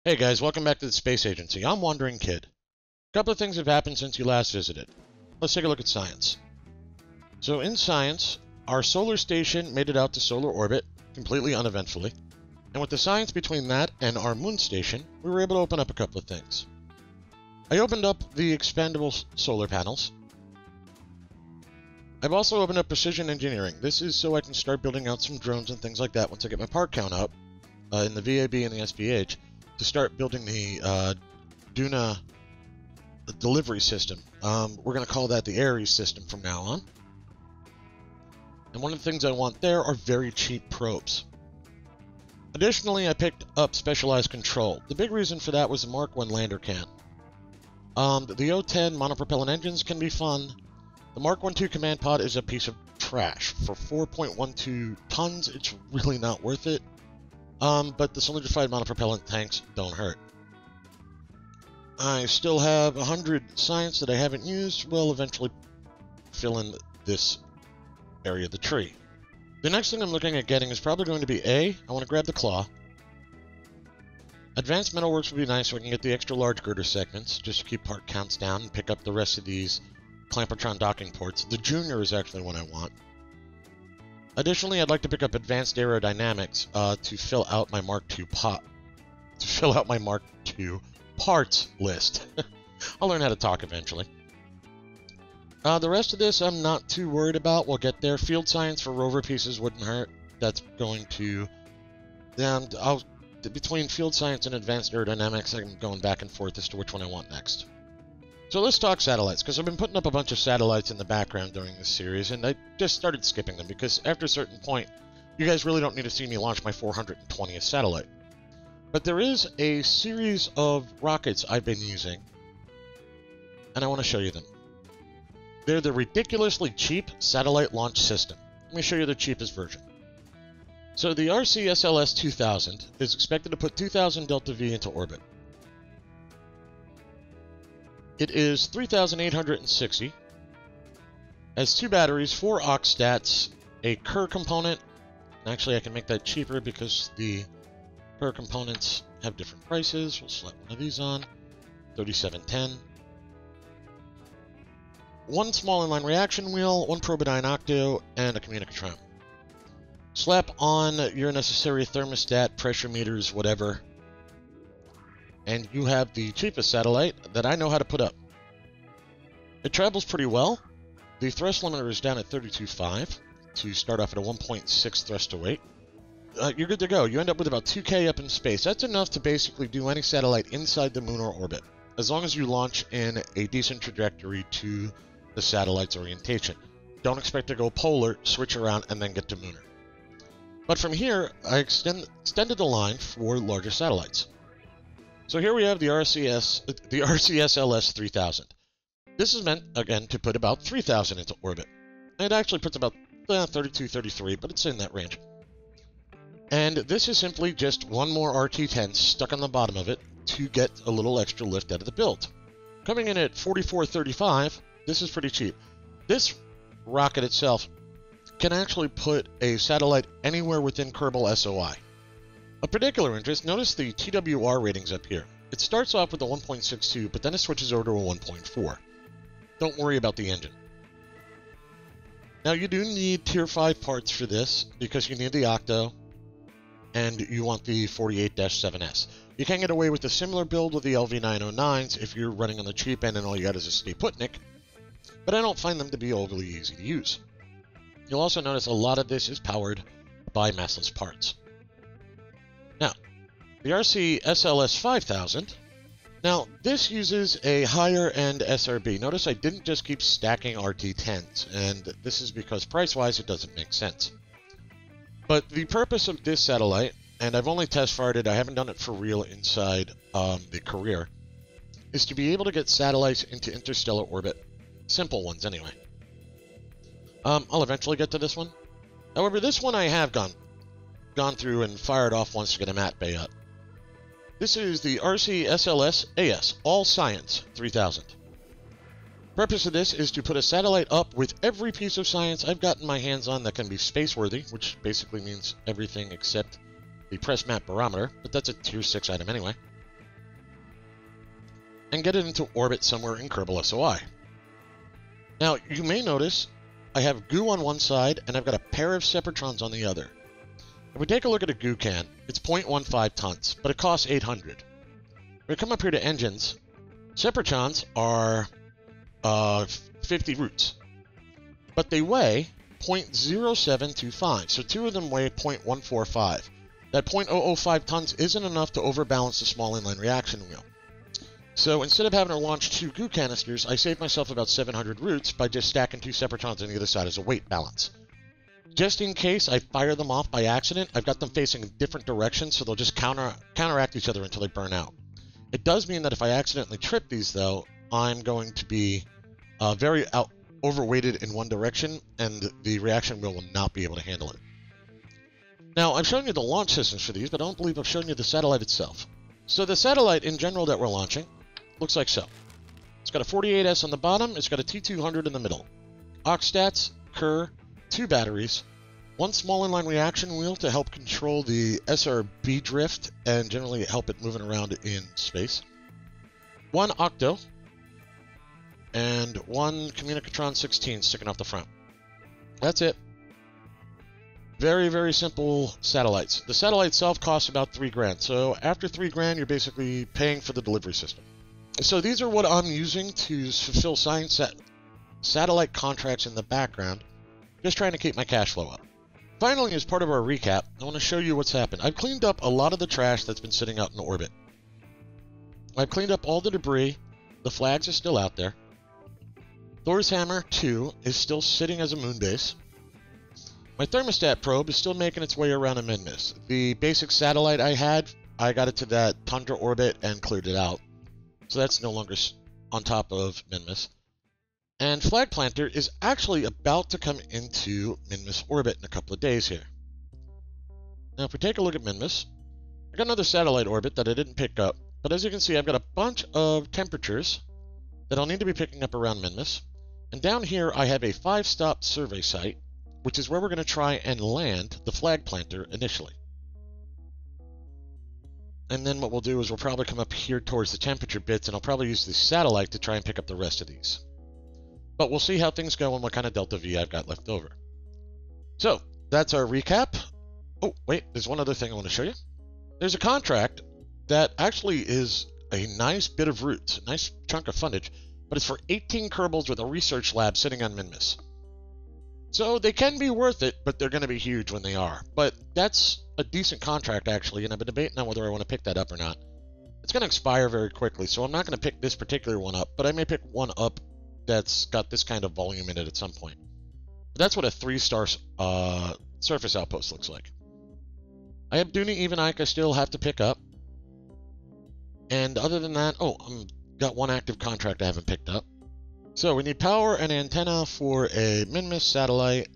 Hey guys, welcome back to the Space Agency. I'm Wandering Kid. A couple of things have happened since you last visited. Let's take a look at science. So in science, our solar station made it out to solar orbit completely uneventfully. And with the science between that and our moon station, we were able to open up a couple of things. I opened up the expandable solar panels. I've also opened up precision engineering. This is so I can start building out some drones and things like that once I get my part count up in the VAB and the SPH. To start building the Duna delivery system. We're going to call that the Ares system from now on. And one of the things I want there are very cheap probes. Additionally, I picked up specialized control. The big reason for that was the Mark 1 lander can. The O-10 monopropellant engines can be fun. The Mark 1-2 command pod is a piece of trash. For 4.12 tons, it's really not worth it. But the solidified monopropellant tanks don't hurt. I still have 100 science that I haven't used. We'll eventually fill in this area of the tree. The next thing I'm looking at getting is probably going to be I want to grab the claw. Advanced metalworks would be nice so I can get the extra large girder segments, just to keep part counts down and pick up the rest of these Clampertron docking ports. The Junior is actually one I want. Additionally, I'd like to pick up advanced aerodynamics to fill out my Mark II parts list. I'll learn how to talk eventually. The rest of this I'm not too worried about. We'll get there. Field science for rover pieces wouldn't hurt. That's going to... between field science and advanced aerodynamics, I'm going back and forth as to which one I want next. So let's talk satellites, because I've been putting up a bunch of satellites in the background during this series, and I just started skipping them, because after a certain point, you guys really don't need to see me launch my 420th satellite. But there is a series of rockets I've been using, and I want to show you them. They're the ridiculously cheap satellite launch system. Let me show you the cheapest version. So the RCSLS 2000 is expected to put 2000 Delta V into orbit. It is 3,860, has 2 batteries, 4 aux stats, a Kerr component. Actually, I can make that cheaper because the Kerr components have different prices. We'll slap one of these on, 3710. 1 small inline reaction wheel, 1 Probidyne Octo, and a Communicatron. Slap on your necessary thermostat, pressure meters, whatever. And you have the cheapest satellite that I know how to put up. It travels pretty well. The thrust limiter is down at 32.5 to start off at a 1.6 thrust to weight. You're good to go. You end up with about 2K up in space. That's enough to basically do any satellite inside the moon or orbit, as long as you launch in a decent trajectory to the satellite's orientation. Don't expect to go polar, switch around, and then get to mooner. But from here, I extended the line for larger satellites. So here we have the RCSLS 3000. This is meant, again, to put about 3,000 into orbit. It actually puts about 32, 33, but it's in that range. And this is simply just one more RT-10 stuck on the bottom of it to get a little extra lift out of the build. Coming in at 44.35, this is pretty cheap. This rocket itself can actually put a satellite anywhere within Kerbal SOI. Of particular interest, notice the TWR ratings up here. It starts off with a 1.62, but then it switches over to a 1.4. Don't worry about the engine. Now you do need Tier 5 parts for this, because you need the Octo, and you want the 48-7S. You can get away with a similar build with the LV909s if you're running on the cheap end and all you got is a Stay-Putnik, but I don't find them to be overly easy to use. You'll also notice a lot of this is powered by massless parts. Now, the RCSLS 5000. Now, this uses a higher-end SRB. Notice I didn't just keep stacking RT-10s, and this is because price-wise it doesn't make sense. But the purpose of this satellite, and I've only test-fired it, I haven't done it for real inside the career, is to be able to get satellites into interstellar orbit. Simple ones, anyway. I'll eventually get to this one. However, this one I have gone through and fired off once to get a mat bay up. This is the RCSLS AS, All Science 3000. Purpose of this is to put a satellite up with every piece of science I've gotten my hands on that can be space-worthy, which basically means everything except the press map barometer, but that's a Tier 6 item anyway. and get it into orbit somewhere in Kerbal SOI. Now, you may notice I have goo on one side, and I've got a pair of Separatrons on the other. If we take a look at a goo can, it's 0.15 tons, but it costs 800. If we come up here to engines, Separatrons are 50 roots, but they weigh 0.0725, so two of them weigh 0.145. That 0.005 tons isn't enough to overbalance the small inline reaction wheel. So instead of having to launch two goo canisters, I saved myself about 700 roots by just stacking two Separatrons on the other side as a weight balance. Just in case I fire them off by accident, I've got them facing in different directions, so they'll just counteract each other until they burn out. It does mean that if I accidentally trip these, though, I'm going to be very overweighted in one direction, and the reaction wheel will not be able to handle it. Now, I've shown you the launch systems for these, but I don't believe I've shown you the satellite itself. So the satellite in general that we're launching looks like so. It's got a 48S on the bottom, it's got a T200 in the middle. Oxstats, Kerr, 2 batteries, 1 small inline reaction wheel to help control the SRB drift and generally help it moving around in space, 1 Octo, and 1 Communicatron 16 sticking off the front. That's it. Very, very simple satellites. The satellite itself costs about $3,000, so after $3,000 you're basically paying for the delivery system. So these are what I'm using to fulfill science satellite contracts in the background, just trying to keep my cash flow up. Finally, as part of our recap, I want to show you what's happened. I've cleaned up a lot of the trash that's been sitting out in orbit. I've cleaned up all the debris. The flags are still out there. Thor's Hammer 2 is still sitting as a moon base. My thermostat probe is still making its way around a Minmus. The basic satellite I had, I got it to that Tundra orbit and cleared it out. So that's no longer on top of Minmus. And Flag Planter is actually about to come into Minmus orbit in a couple of days here. Now if we take a look at Minmus, I got another satellite orbit that I didn't pick up. But as you can see, I've got a bunch of temperatures that I'll need to be picking up around Minmus. And down here I have a 5-stop survey site, which is where we're going to try and land the Flag Planter initially. And then what we'll do is we'll probably come up here towards the temperature bits, and I'll probably use the satellite to try and pick up the rest of these. But we'll see how things go and what kind of Delta V I've got left over. So, that's our recap. Oh, wait, there's one other thing I want to show you. There's a contract that actually is a nice bit of roots, a nice chunk of fundage, but it's for 18 Kerbals with a research lab sitting on Minmus. So they can be worth it, but they're going to be huge when they are. But that's a decent contract, actually, and I've been debating on whether I want to pick that up or not. It's going to expire very quickly, so I'm not going to pick this particular one up, but I may pick one up that's got this kind of volume in it at some point. But that's what a 3-star surface outpost looks like. I have Duna Even Ike I still have to pick up. And other than that, I've got one active contract I haven't picked up. So we need power and antenna for a Minmus satellite.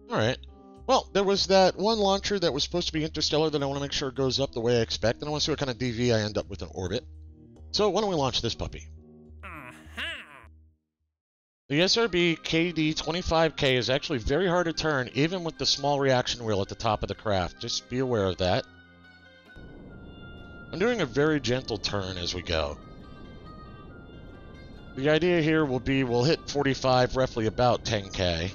Alright. Well, there was that one launcher that was supposed to be interstellar that I want to make sure goes up the way I expect, and I want to see what kind of DV I end up with in orbit. So why don't we launch this puppy? The SRB KD-25K is actually very hard to turn, even with the small reaction wheel at the top of the craft. Just be aware of that. I'm doing a very gentle turn as we go. The idea here will be we'll hit 45, roughly about 10K.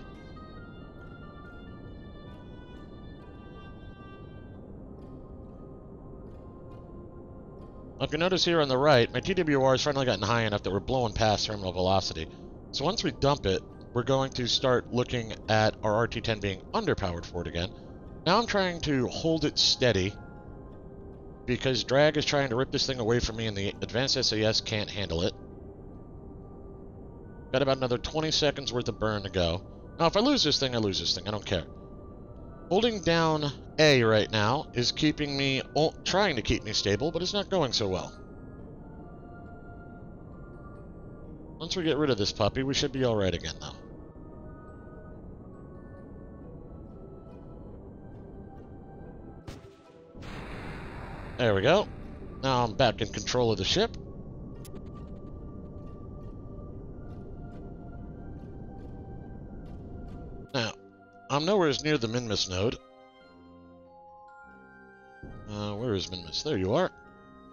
If you notice here on the right, my TWR has finally gotten high enough that we're blowing past terminal velocity. So once we dump it, we're going to start looking at our RT-10 being underpowered for it again. Now I'm trying to hold it steady, because drag is trying to rip this thing away from me and the advanced SAS can't handle it. Got about another 20 seconds worth of burn to go. Now if I lose this thing, I lose this thing. I don't care. Holding down A right now is keeping me, trying to keep me stable, but it's not going so well. Once we get rid of this puppy, we should be alright again, though. There we go. Now I'm back in control of the ship. Now, I'm nowhere as near the Minmus node. Where is Minmus? There you are.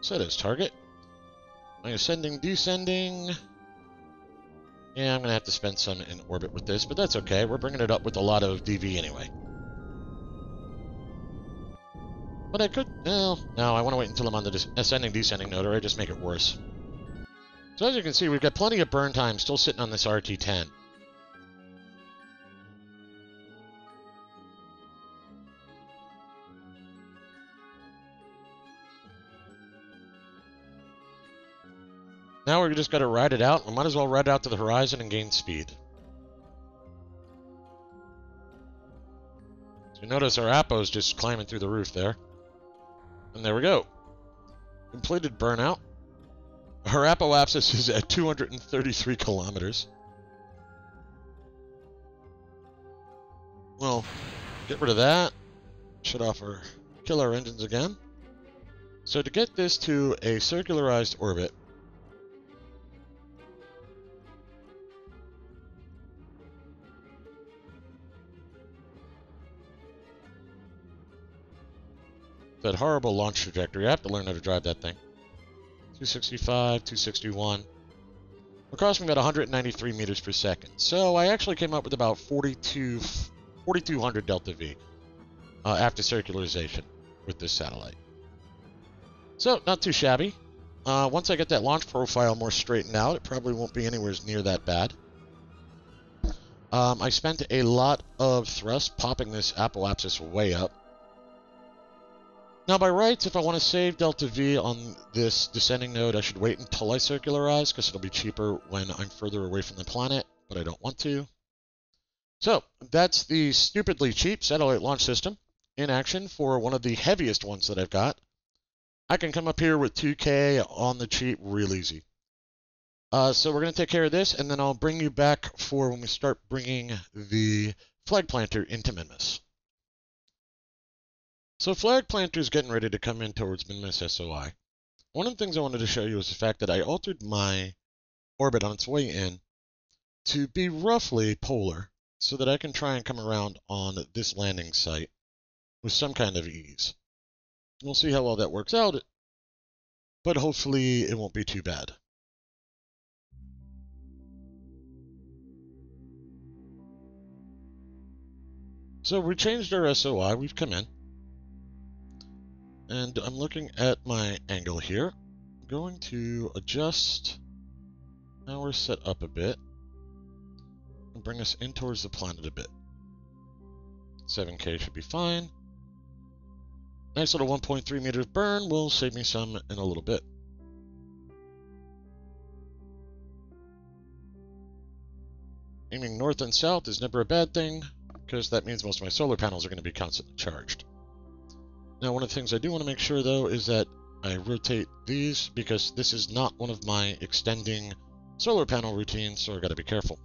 Set as target. My ascending, descending. Yeah, I'm going to have to spend some in orbit with this, but that's okay. We're bringing it up with a lot of DV anyway. But I could... No, I want to wait until I'm on the ascending, descending node, or I just make it worse. So as you can see, we've got plenty of burn time still sitting on this RT-10. Now we just got to ride it out. We might as well ride it out to the horizon and gain speed. So you notice our Apo's just climbing through the roof there. And there we go. Completed burnout. Our apoapsis is at 233 kilometers. Well, get rid of that. Shut off our... Kill our engines again. So to get this to a circularized orbit, that horrible launch trajectory, I have to learn how to drive that thing. 265, 261. It cost me about 193 meters per second. So I actually came up with about 4,200 delta V after circularization with this satellite. So, not too shabby. Once I get that launch profile more straightened out, it probably won't be anywhere near that bad. I spent a lot of thrust popping this apoapsis way up. Now, by rights, if I want to save delta V on this descending node, I should wait until I circularize, because it'll be cheaper when I'm further away from the planet, but I don't want to. So, that's the stupidly cheap satellite launch system in action for one of the heaviest ones that I've got. I can come up here with 2K on the cheap real easy. So we're going to take care of this, and then I'll bring you back for when we start bringing the flag planter into Minmus. So flag planter is getting ready to come in towards Minmus SOI. One of the things I wanted to show you is the fact that I altered my orbit on its way in to be roughly polar so that I can try and come around on this landing site with some kind of ease. We'll see how well that works out, but hopefully it won't be too bad. So we changed our SOI, we've come in. And I'm looking at my angle here. I'm going to adjust. Now we're set up a bit. And bring us in towards the planet a bit. 7K should be fine. Nice little 1.3 meters burn will save me some in a little bit. Aiming north and south is never a bad thing, because that means most of my solar panels are going to be constantly charged. Now, one of the things I do want to make sure, though, is that I rotate these, because this is not one of my extending solar panel routines, so I've got to be careful.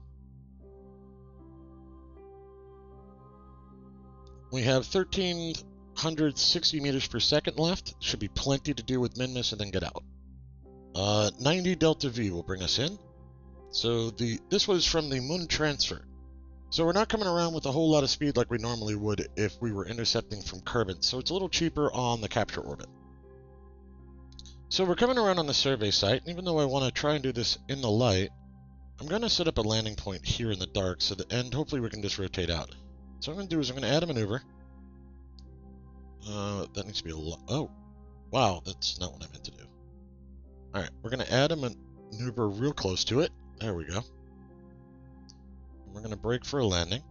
We have 1,360 meters per second left. Should be plenty to do with Minmus and then get out. 90 delta V will bring us in. So this was from the moon transfer. So we're not coming around with a whole lot of speed like we normally would if we were intercepting from Kerbin, so it's a little cheaper on the capture orbit. So we're coming around on the survey site, and even though I want to try and do this in the light, I'm going to set up a landing point here in the dark, and hopefully we can just rotate out. So what I'm going to do is I'm going to add a maneuver. That needs to be a lot. Oh, wow, that's not what I meant to do. Alright, we're going to add a maneuver real close to it. There we go. We're going to brake for a landing.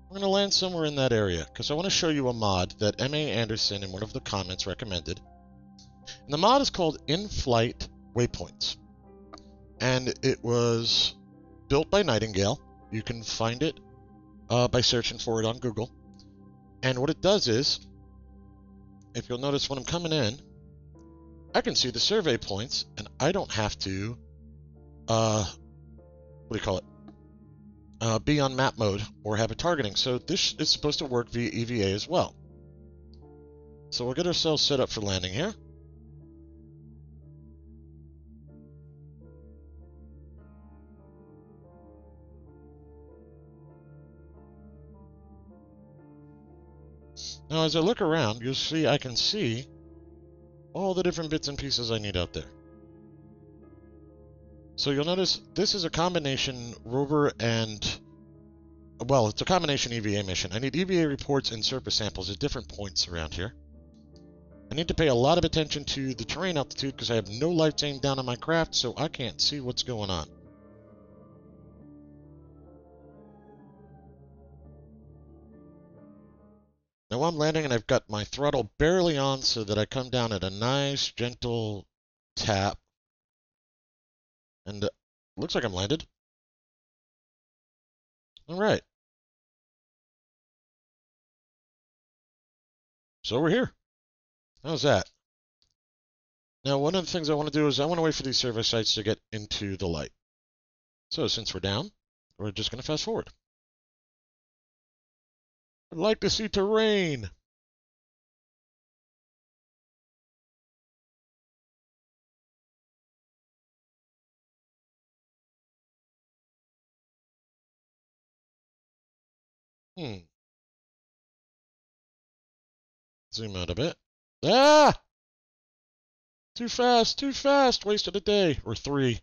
We're going to land somewhere in that area, because I want to show you a mod that M.A. Anderson in one of the comments recommended. And the mod is called In-Flight Waypoints. And it was built by Nightingale. You can find it by searching for it on Google. And what it does is, if you'll notice when I'm coming in, I can see the survey points, and I don't have to, be on map mode or have a targeting. So this is supposed to work via EVA as well. So we'll get ourselves set up for landing here. Now as I look around, you'll see I can see all the different bits and pieces I need out there. So you'll notice this is a combination rover and, well, it's a combination EVA mission. I need EVA reports and surface samples at different points around here. I need to pay a lot of attention to the terrain altitude because I have no lights aimed down on my craft, so I can't see what's going on. Now I'm landing and I've got my throttle barely on so that I come down at a nice, gentle tap. And looks like I'm landed. All right. So we're here. How's that? Now, one of the things I want to do is I want to wait for these survey sites to get into the light. So since we're down, we're just going to fast forward. I'd like to see terrain. Zoom out a bit. Ah! Too fast, too fast. Wasted a day or 3.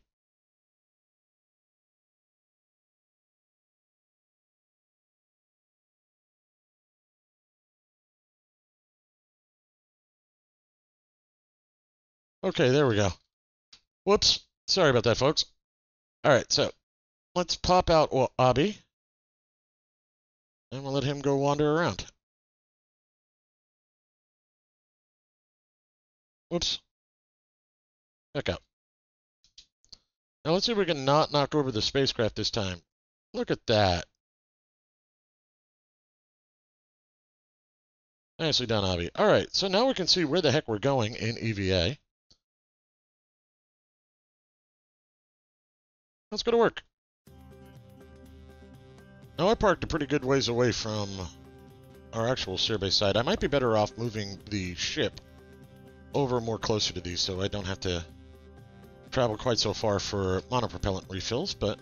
Okay, there we go. Whoops. Sorry about that, folks. All right, so let's pop out Obby. And we'll let him go wander around. Whoops. Back up. Now let's see if we can not knock over the spacecraft this time. Look at that. Nicely done, Obby. All right, so now we can see where the heck we're going in EVA. Let's go to work. Now I parked a pretty good ways away from our actual survey site. I might be better off moving the ship over more closer to these so I don't have to travel quite so far for monopropellant refills, but...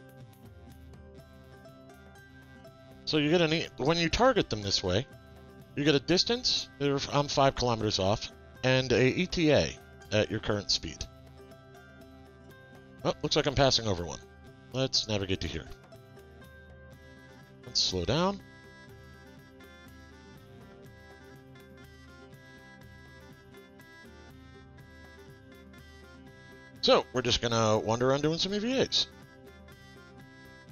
So you get when you target them this way, you get a distance, I'm 5 kilometers off, and a ETA at your current speed. Oh, looks like I'm passing over one. Let's navigate to here. Let's slow down. So, we're just going to wander around doing some EVAs.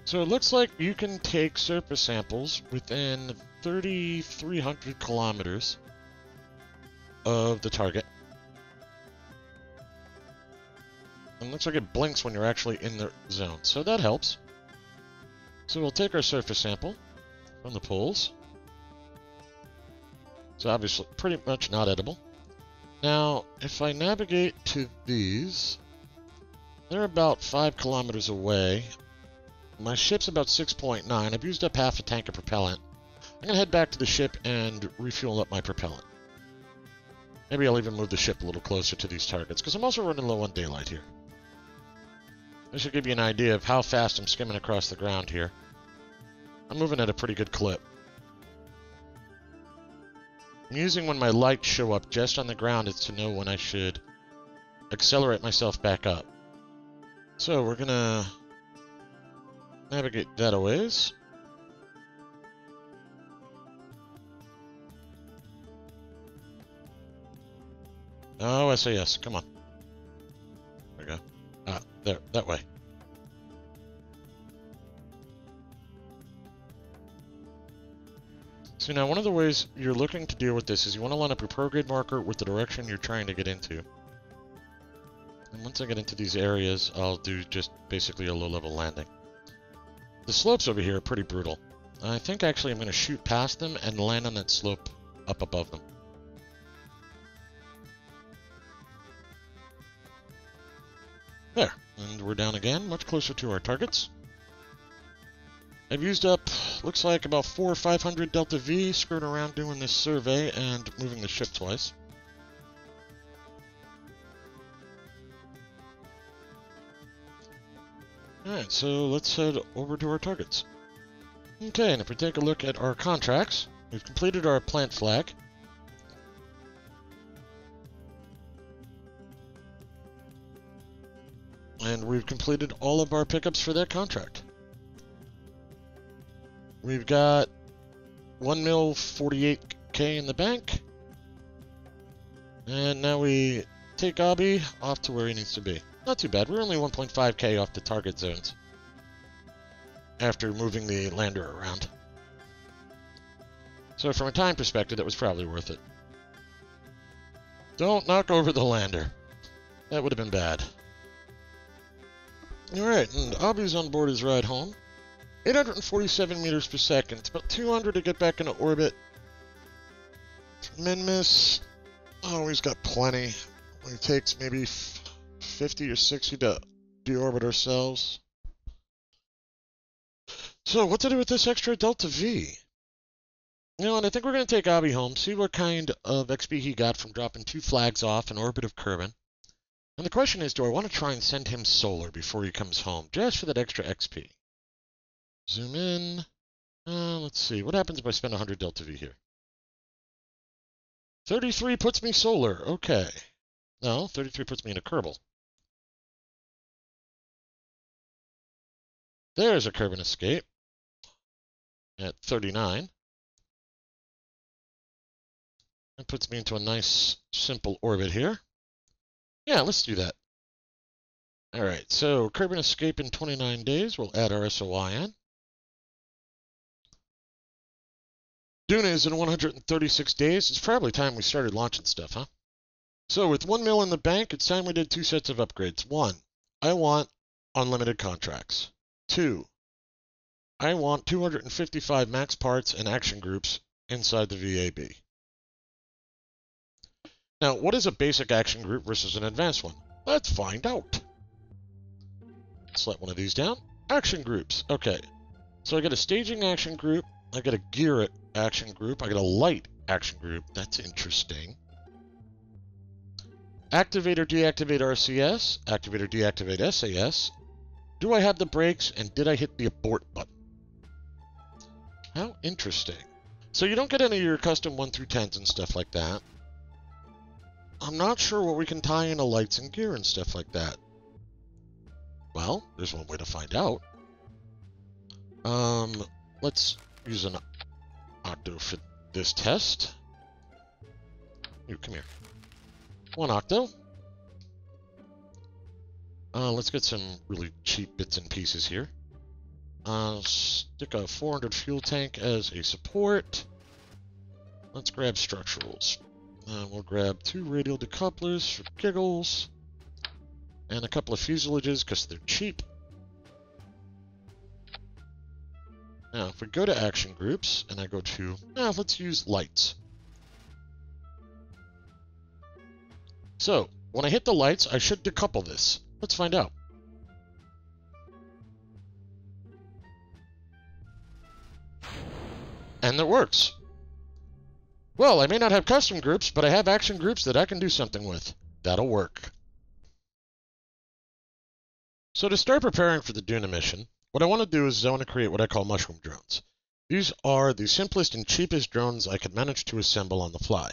So it looks like you can take surface samples within 3,300 kilometers of the target. And it looks like it blinks when you're actually in the zone, so that helps. So we'll take our surface sample from the poles. It's obviously pretty much not edible. Now, if I navigate to these, they're about 5 kilometers away. My ship's about 6.9. I've used up half a tank of propellant. I'm going to head back to the ship and refuel up my propellant. Maybe I'll even move the ship a little closer to these targets, because I'm also running low on daylight here. This should give you an idea of how fast I'm skimming across the ground here. I'm moving at a pretty good clip. I'm using when my lights show up just on the ground is to know when I should accelerate myself back up. So we're going to navigate that a ways. Oh, SAS, come on. There we go. There, that way. So now one of the ways you're looking to deal with this is you want to line up your prograde marker with the direction you're trying to get into. And once I get into these areas, I'll do just basically a low-level landing. The slopes over here are pretty brutal. I think actually I'm going to shoot past them and land on that slope up above them. There, and we're down again, much closer to our targets. I've used up, looks like about 400 or 500 Delta V, screwing around doing this survey and moving the ship twice. Alright, so let's head over to our targets. Okay, and if we take a look at our contracts, we've completed our plant flag. And we've completed all of our pickups for that contract. We've got 1 mil 48K in the bank. And now we take Abby off to where he needs to be. Not too bad. We're only 1.5K off the target zones after moving the lander around. So from a time perspective, that was probably worth it. Don't knock over the lander. That would have been bad. Alright, and Abby's on board his ride home. 847 meters per second. It's about 200 to get back into orbit. Minmus. Oh, he's got plenty. It takes maybe 50 or 60 to deorbit ourselves. So, what to do with this extra Delta V? You know, and I think we're going to take Abby home, see what kind of XP he got from dropping 2 flags off in orbit of Kerbin. And the question is, do I want to try and send him solar before he comes home, just for that extra XP? Zoom in. Let's see. What happens if I spend 100 Delta V here? 33 puts me solar. Okay. No, 33 puts me in a Kerbal. There's a Kerbin escape at 39. That puts me into a nice, simple orbit here. Yeah, let's do that. All right, so Kerbin escape in 29 days. We'll add our SOI in. Duna is in 136 days. It's probably time we started launching stuff, huh? So with 1 mil in the bank, it's time we did 2 sets of upgrades. 1, I want unlimited contracts. 2, I want 255 max parts and action groups inside the VAB. Now, what is a basic action group versus an advanced one? Let's find out. Let's let one of these down. Action groups. Okay. So I got a staging action group. I got a gear action group. I got a light action group. That's interesting. Activate or deactivate RCS. Activate or deactivate SAS. Do I have the brakes, and did I hit the abort button? How interesting. So you don't get any of your custom 1 through 10s and stuff like that. I'm not sure what we can tie into lights and gear and stuff like that. Well, there's one way to find out. Let's use an octo for this test. You, come here. 1 octo. Let's get some really cheap bits and pieces here. Stick a 400 fuel tank as a support. Let's grab structurals. We'll grab 2 radial decouplers for giggles. And a couple of fuselages because they're cheap. Now, if we go to action groups, and I go to, let's use lights. So, when I hit the lights, I should decouple this. Let's find out. And it works. Well, I may not have custom groups, but I have action groups that I can do something with. That'll work. So to start preparing for the Duna mission, what I want to do is I want to create what I call mushroom drones. These are the simplest and cheapest drones I could manage to assemble on the fly.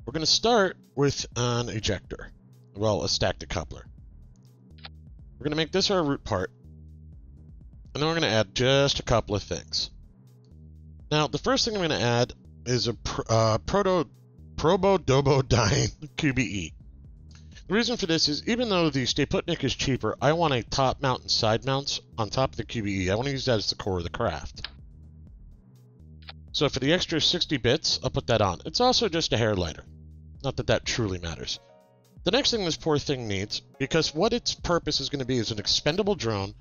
We're going to start with an ejector. Well, a stack decoupler. We're going to make this our root part. And then we're going to add just a couple of things. Now, the first thing I'm going to add is a probodobodyne QBE. The reason for this is, even though the Staputnik is cheaper, I want a top mount and side mounts on top of the QBE. I want to use that as the core of the craft. So for the extra 60 bits, I'll put that on. It's also just a hair lighter. Not that that truly matters. The next thing this poor thing needs, because what its purpose is going to be is an expendable drone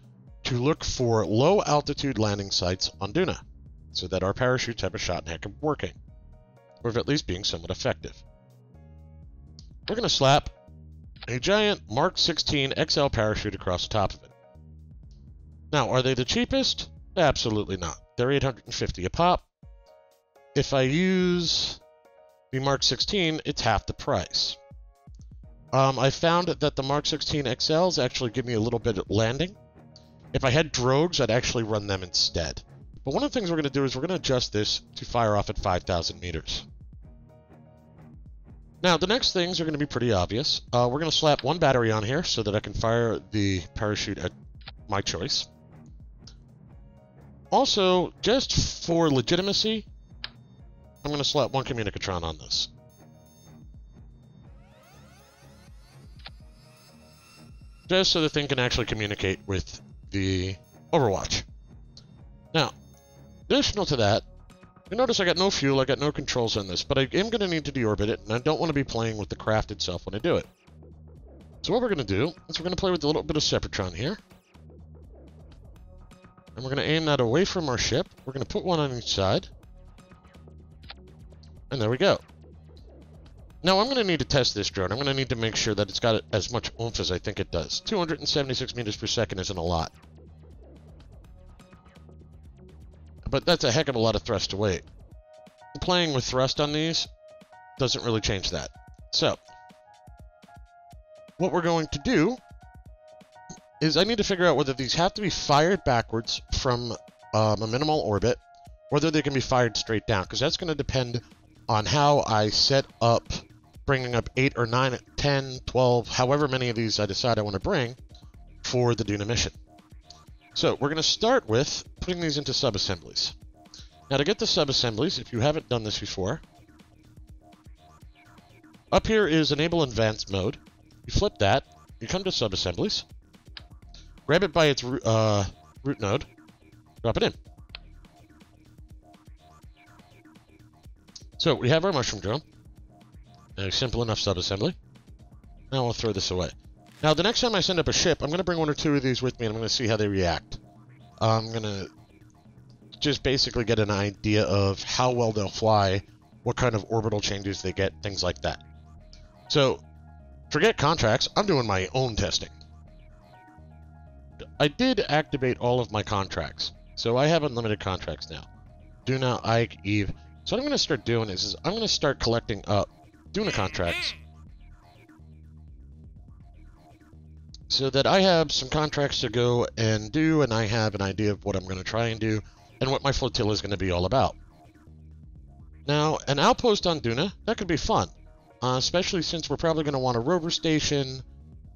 to look for low-altitude landing sites on Duna, so that our parachutes have a shot in heck of working, or of at least being somewhat effective. We're going to slap a giant Mark 16 XL parachute across the top of it. Now, are they the cheapest? Absolutely not. They're $850 a pop. If I use the Mark 16, it's half the price. I found that the Mark 16 XLs actually give me a little bit of landing. If I had drogues, I'd actually run them instead. But one of the things we're going to do is we're going to adjust this to fire off at 5,000 meters. Now, the next things are going to be pretty obvious. We're going to slap one battery on here so that I can fire the parachute at my choice. Also, just for legitimacy, I'm going to slap one communicatron on this. Just so the thing can actually communicate with the Overwatch. Now, additional to that, you notice I got no fuel, I got no controls on this, but I am going to need to deorbit it, and I don't want to be playing with the craft itself when I do it. So what we're going to do is we're going to play with a little bit of Sepratron here. And we're going to aim that away from our ship. We're going to put one on each side. And there we go. Now I'm going to need to test this drone. I'm going to need to make sure that it's got as much oomph as I think it does. 276 meters per second isn't a lot. But that's a heck of a lot of thrust to weight. Playing with thrust on these doesn't really change that. So, what we're going to do is I need to figure out whether these have to be fired backwards from a minimal orbit, whether they can be fired straight down, because that's going to depend on how I set up bringing up 8 or 9, 10, 12, however many of these I decide I want to bring for the Duna mission. So we're going to start with putting these into sub-assemblies. Now to get the sub-assemblies, if you haven't done this before, up here is Enable Advanced Mode. You flip that, you come to sub-assemblies, grab it by its root node, drop it in. So we have our mushroom drone. A simple enough sub-assembly. Now we'll throw this away. Now the next time I send up a ship, I'm going to bring 1 or 2 of these with me and I'm going to see how they react. I'm going to just basically get an idea of how well they'll fly, what kind of orbital changes they get, things like that. So, forget contracts, I'm doing my own testing. I did activate all of my contracts, so I have unlimited contracts now. Duna, Ike, Eve. So what I'm going to start doing is I'm going to start collecting up Duna contracts so that I have some contracts to go and do, and I have an idea of what I'm going to try and do and what my flotilla is going to be all about. Now, an outpost on Duna, that could be fun, especially since we're probably going to want a rover station.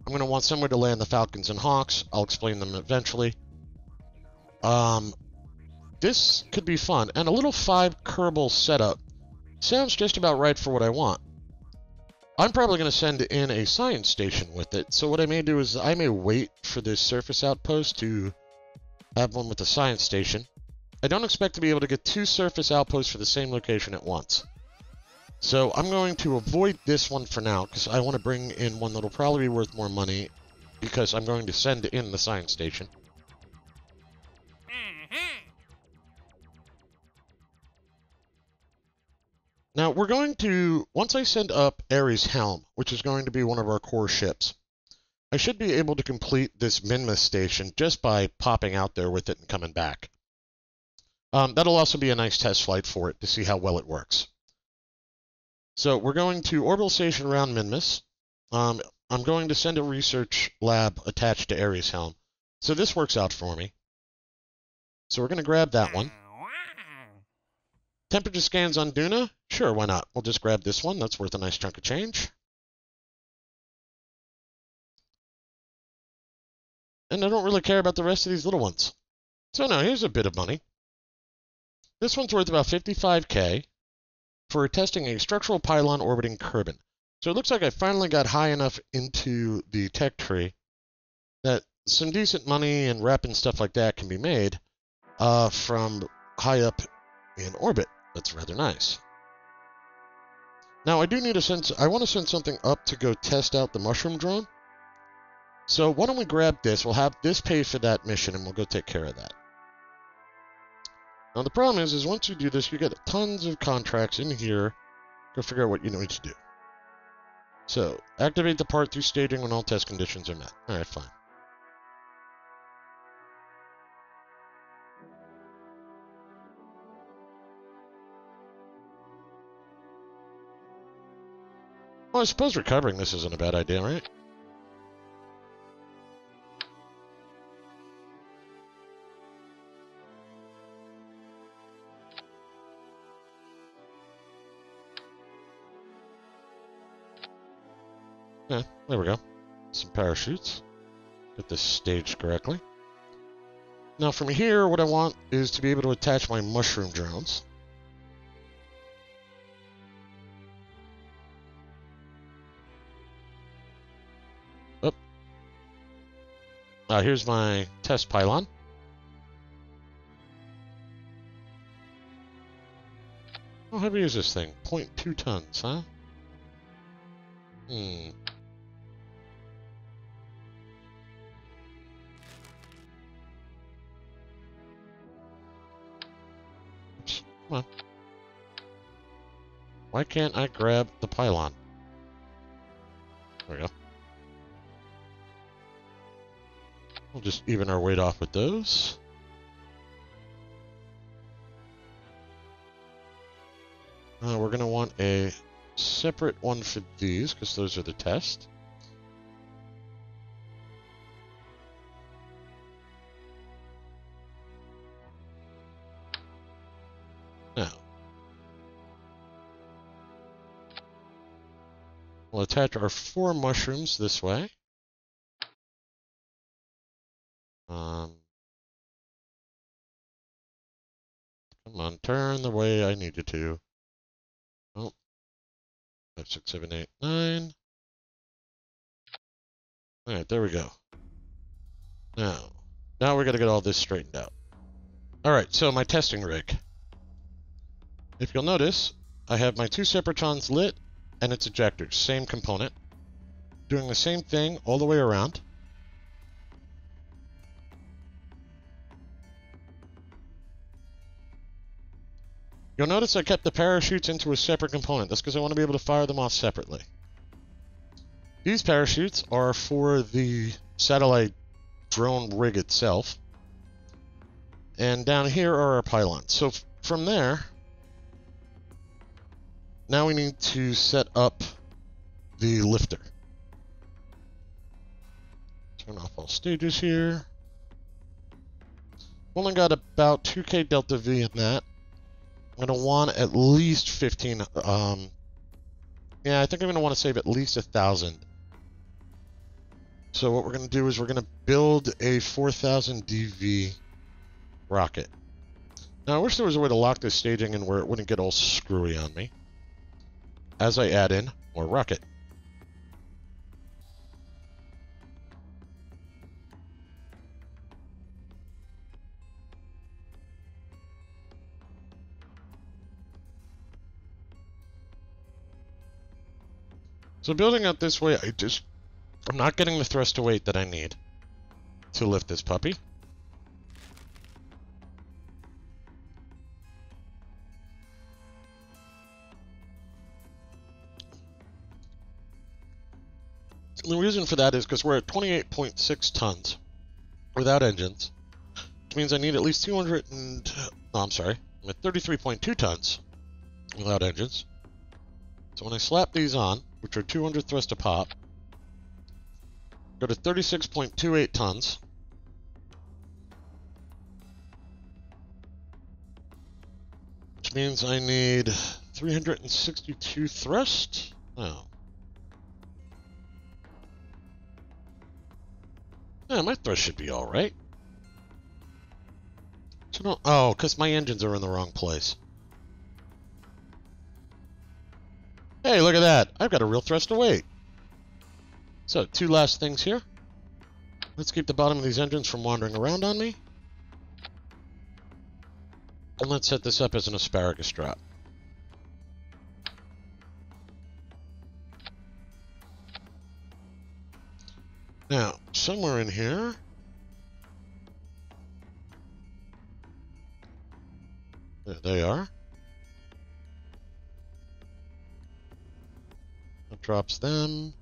I'm going to want somewhere to land the Falcons and Hawks. I'll explain them eventually. This could be fun, and a little 5 Kerbal setup sounds just about right for what I want. I'm probably going to send in a science station with it, so what I may do is I may wait for this surface outpost to have one with the science station. I don't expect to be able to get 2 surface outposts for the same location at once. So I'm going to avoid this one for now, because I want to bring in one that'll probably be worth more money, because I'm going to send in the science station. Now, we're going to, once I send up Ares Helm, which is going to be one of our core ships, I should be able to complete this Minmus station just by popping out there with it and coming back. That'll also be a nice test flight for it to see how well it works. So we're going to orbital station around Minmus. I'm going to send a research lab attached to Ares Helm. So this works out for me. So we're going to grab that one. Temperature scans on Duna? Sure, why not? We'll just grab this one. That's worth a nice chunk of change. And I don't really care about the rest of these little ones. So now, here's a bit of money. This one's worth about 55K for testing a structural pylon orbiting Kerbin. So it looks like I finally got high enough into the tech tree that some decent money and rep and stuff like that can be made from high up in orbit. That's rather nice. Now I do need I want to send something up to go test out the mushroom drone. So why don't we grab this? We'll have this pay for that mission and we'll go take care of that. Now the problem is once you do this, you get tons of contracts in here. Go figure out what you need to do. So activate the part through staging when all test conditions are met. All right, fine. Well, I suppose recovering this isn't a bad idea, right? There we go. Some parachutes. Get this staged correctly. Now from here, what I want is to be able to attach my mushroom drones. Here's my test pylon. How heavy is this thing? 0.2 tons, huh? Oops. Come on. Why can't I grab the pylon? There we go. We'll just even our weight off with those. We're going to want a separate one for these, because those are the test. Now, we'll attach our 4 mushrooms this way. Come on, turn the way I need you to. Oh. 5, 6, 7, 8, 9. Alright, there we go. Now we gotta get all this straightened out. Alright, so my testing rig. If you'll notice, I have my 2 Separatrons lit and its ejectors. Same component. Doing the same thing all the way around. You'll notice I kept the parachutes into a separate component. That's because I want to be able to fire them off separately. These parachutes are for the satellite drone rig itself. And down here are our pylons. So from there, now we need to set up the lifter. Turn off all stages here. Only got about 2K delta V in that. I'm going to want at least 15, yeah, I think I'm going to want to save at least 1,000. So what we're going to do is we're going to build a 4,000 DV rocket. Now I wish there was a way to lock this staging in where it wouldn't get all screwy on me as I add in more rocket. So building out this way, I'm not getting the thrust to weight that I need to lift this puppy. And the reason for that is because we're at 28.6 tons without engines, which means I need at least 200 and... Oh, I'm sorry. I'm at 33.2 tons without engines. So when I slap these on, which are 200 thrust a pop, go to 36.28 tons. Which means I need 362 thrust. Oh. Yeah, my thrust should be alright. So oh, because my engines are in the wrong place. Hey, look at that. I've got a real thrust to weight. So, 2 last things here. Let's keep the bottom of these engines from wandering around on me. And let's set this up as an asparagus drop. Now, somewhere in here... There they are. That drops them.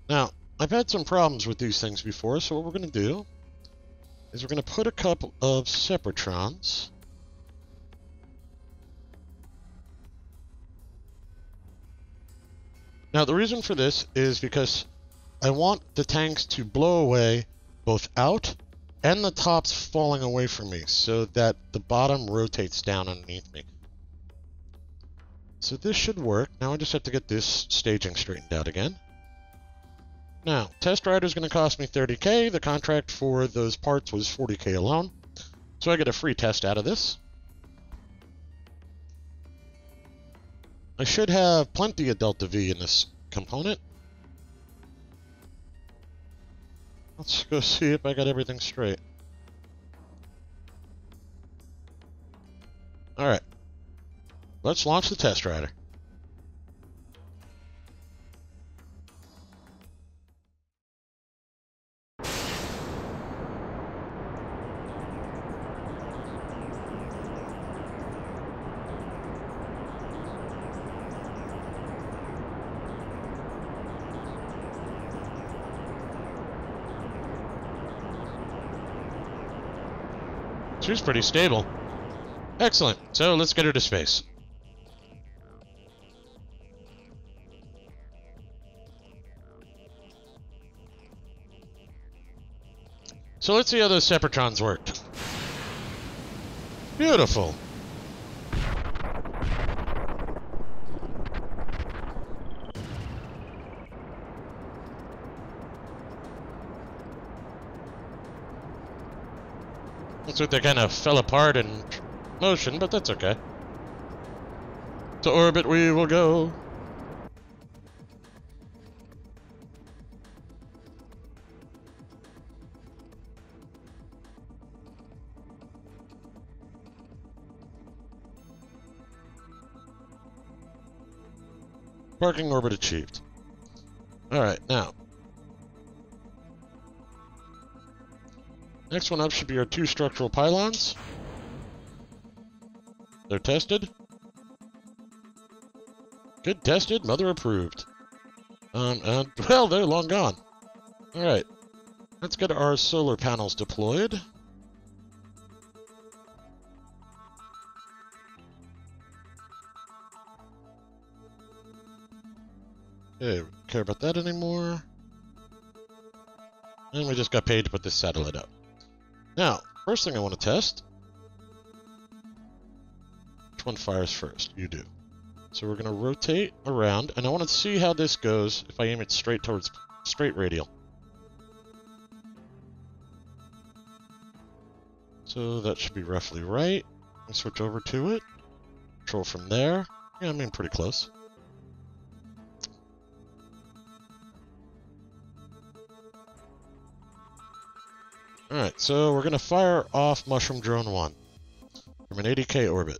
Now, I've had some problems with these things before, so what we're going to do is we're going to put a couple of Separatrons Now, the reason for this is because I want the tanks to blow away both out and the tops falling away from me so that the bottom rotates down underneath me. So this should work. Now I just have to get this staging straightened out again. Now, Test Rider's going to cost me 30k. The contract for those parts was 40k alone. So I get a free test out of this. I should have plenty of Delta V in this component. Let's go see if I got everything straight. Alright. Let's launch the Test Rider. She's pretty stable. Excellent. So let's get her to space. So let's see how those Separatrons worked. Beautiful. Looks like they kind of fell apart in motion, but that's okay. To orbit we will go. Parking orbit achieved. Alright, now. Next one up should be our 2 structural pylons. They're tested. Good tested, mother approved. Well, they're long gone. Alright. Let's get our solar panels deployed. Okay, we don't care about that anymore. And we just got paid to put this satellite up. Now, first thing I want to test. Which one fires first? You do. So we're going to rotate around, and I want to see how this goes if I aim it straight towards straight radial. So that should be roughly right. Let me switch over to it. Control from there. Yeah, I mean pretty close. Alright, so we're going to fire off Mushroom Drone 1 from an 80k orbit.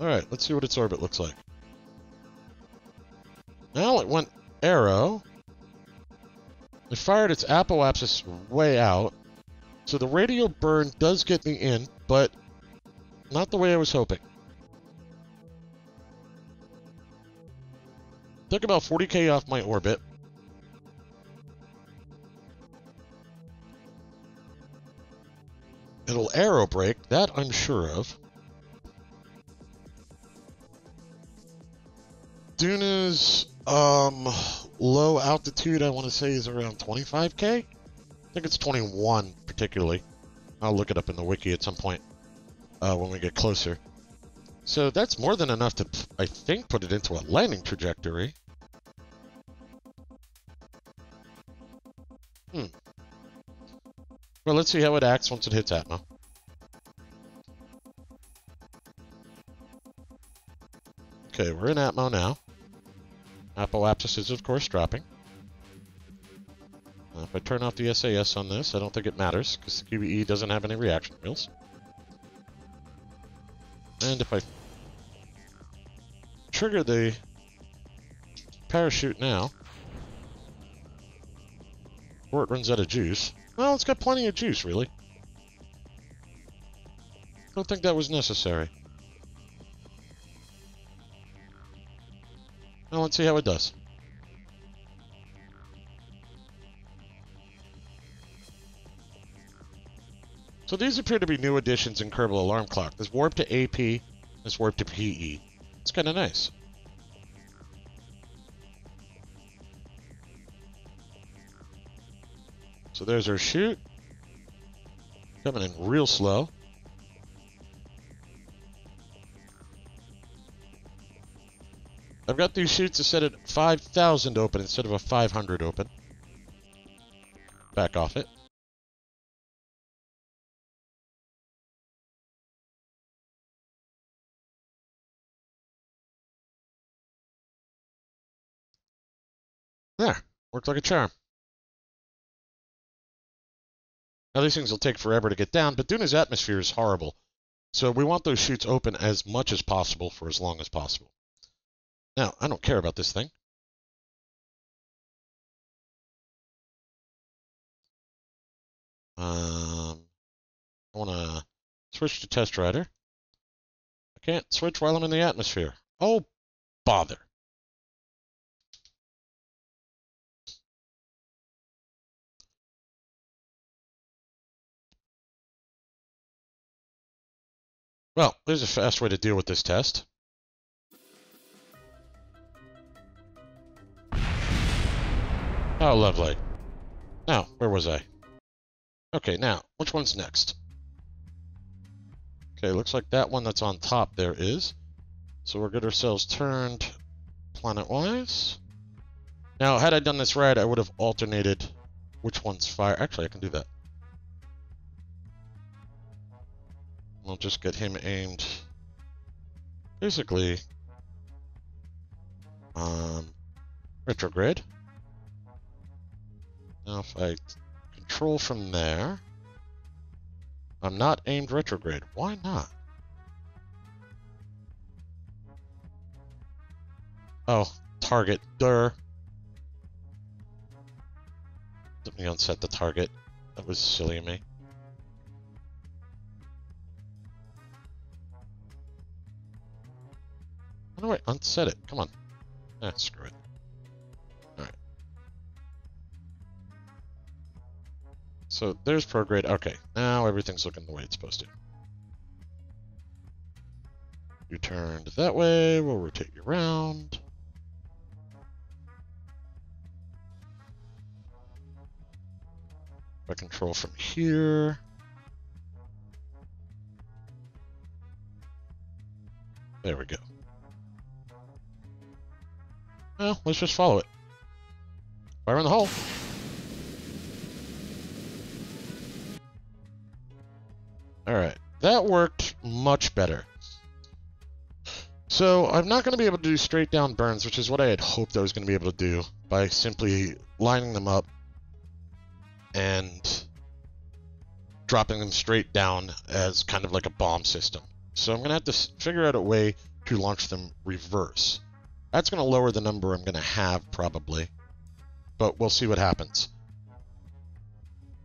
Alright, let's see what its orbit looks like. Now it went arrow. It fired its apoapsis way out. So the radial burn does get me in, but not the way I was hoping. Took about 40k off my orbit. It'll aero brake, that I'm sure of. Duna's low altitude, I want to say, is around 25k. I think it's 21 particularly. I'll look it up in the wiki at some point when we get closer. So that's more than enough to, I think, put it into a landing trajectory. Well, let's see how it acts once it hits Atmo. Okay, we're in Atmo now. Apoapsis is, of course, dropping. If I turn off the SAS on this, I don't think it matters, because the QBE doesn't have any reaction wheels. And if I trigger the parachute now, before it runs out of juice. Well, it's got plenty of juice, really. Don't think that was necessary. Now let's see how it does. So these appear to be new additions in Kerbal Alarm Clock. There's warp to AP, there's warp to PE. It's kind of nice. So there's our chute. Coming in real slow. I've got these chutes set at 5,000 open instead of a 500 open. Back off it. There. Worked like a charm. Now these things will take forever to get down, but Duna's atmosphere is horrible. So we want those chutes open as much as possible for as long as possible. Now, I don't care about this thing. I want to switch to test rider. I can't switch while I'm in the atmosphere. Oh, bother. Well, there's a fast way to deal with this test. Oh, lovely. Now, where was I? Okay, now, which one's next? Okay, looks like that one that's on top there is. So we'll get ourselves turned planet-wise. Now, had I done this right, I would have alternated which one's fire. Actually, I can do that. We'll just get him aimed, basically, retrograde. Now if I control from there, I'm not aimed retrograde. Why not? Oh, target, Let me unset the target. That was silly of me. How do I unset it? Come on. Screw it. Alright. So there's prograde. Okay, now everything's looking the way it's supposed to. You turned that way, we'll rotate you around. If I control from here. There we go. Well, let's just follow it. Fire in the hole. Alright, that worked much better. So, I'm not going to be able to do straight down burns, which is what I had hoped I was going to be able to do by simply lining them up and dropping them straight down as kind of like a bomb system. So I'm going to have to figure out a way to launch them reverse. That's going to lower the number I'm going to have, probably. But we'll see what happens.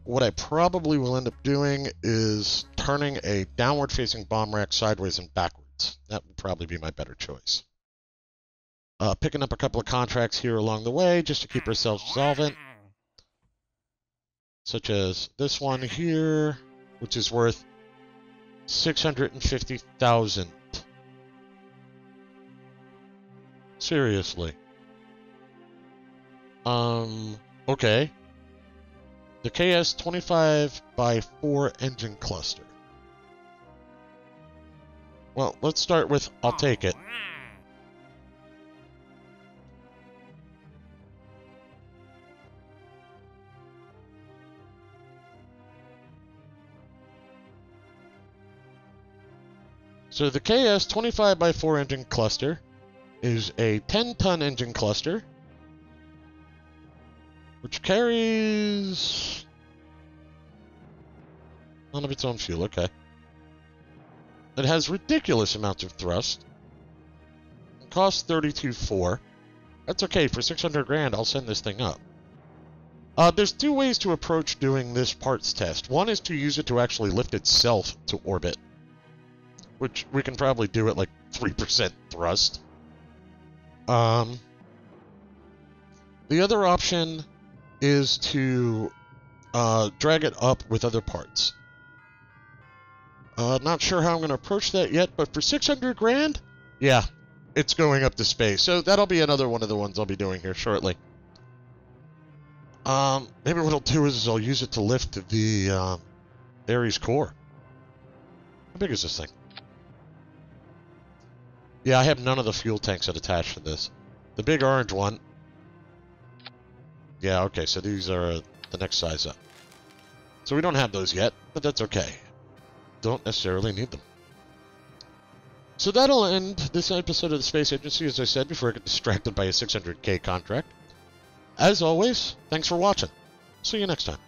What I probably will end up doing is turning a downward-facing bomb rack sideways and backwards. That would probably be my better choice. Picking up a couple of contracts here along the way, just to keep ourselves solvent. Such as this one here, which is worth 650,000. Seriously. Okay. The KS 25x4 engine cluster. Well, let's start with I'll take it. So the KS 25x4 engine cluster is a 10-ton engine cluster, which carries none of its own fuel. Okay. It has ridiculous amounts of thrust. It costs 32.4. That's okay. For 600 grand, I'll send this thing up. There's two ways to approach doing this parts test. One is to use it to actually lift itself to orbit, which we can probably do at like 3% thrust. The other option is to drag it up with other parts. Not sure how I'm going to approach that yet, but for 600 grand, yeah, it's going up to space. So that'll be another one of the ones I'll be doing here shortly. Maybe what I'll do is I'll use it to lift the Ares core. How big is this thing? Yeah, I have none of the fuel tanks that attach to this. The big orange one. Yeah, okay, so these are the next size up. So we don't have those yet, but that's okay. Don't necessarily need them. So that'll end this episode of the Space Agency, as I said, before I get distracted by a 600K contract. As always, thanks for watching. See you next time.